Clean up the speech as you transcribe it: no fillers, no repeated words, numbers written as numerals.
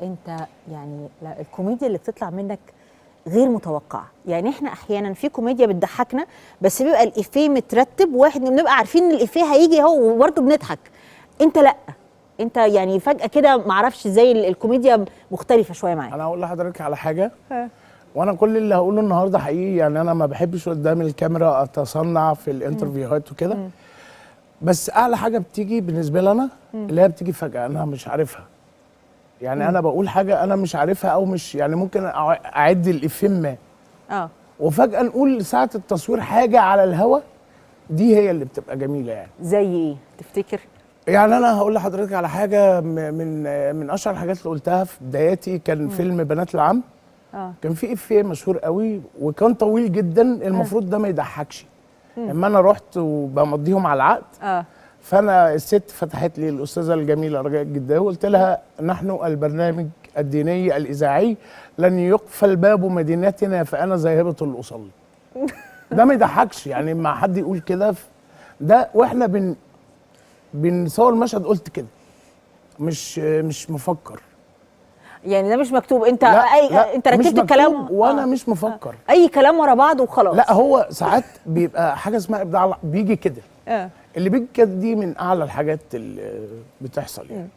انت يعني الكوميديا اللي بتطلع منك غير متوقعه. يعني احنا احيانا في كوميديا بتضحكنا بس بيبقى الافيه مترتب، واحد بنبقى عارفين ان الافيه هيجي اهو وبرضه بنضحك. انت لا، انت يعني فجاه كده معرفش ازاي الكوميديا مختلفه شويه معاك. انا هقول لحضرتك على حاجه، وانا كل اللي هقوله النهارده حقيقي. يعني انا ما بحبش قدام الكاميرا اتصنع في الانترفيوهات وكده، بس اعلى حاجه بتيجي بالنسبه لي انا اللي هي بتيجي فجاه انا مش عارفها. يعني انا بقول حاجه انا مش عارفها، او مش يعني ممكن اعد الافيه ما وفجاه نقول ساعه التصوير حاجه على الهوا، دي هي اللي بتبقى جميله. يعني زي ايه تفتكر؟ يعني انا هقول لحضرتك على حاجه من اشهر الحاجات اللي قلتها في بداياتي. كان فيلم بنات العم. كان في افيه مشهور قوي وكان طويل جدا، المفروض ده ما يضحكش. اما انا رحت وبمضيهم على العقد، فانا الست فتحت لي الاستاذه الجميله رجاء الجداوي وقلت لها: نحن البرنامج الديني الاذاعي لن يقفل باب مدينتنا فانا ذاهبه الاصلي. ده ما يضحكش، يعني ما حد يقول كده ده واحنا بنصور المشهد قلت كده، مش مفكر. يعني ده مش مكتوب، انت لا انت رتبت الكلام وانا مش مفكر. اي كلام ورا بعض وخلاص. لا، هو ساعات بيبقى حاجه اسمها ابداع بيجي كده. اللي بيجي كده دي من اعلى الحاجات اللي بتحصل يعني.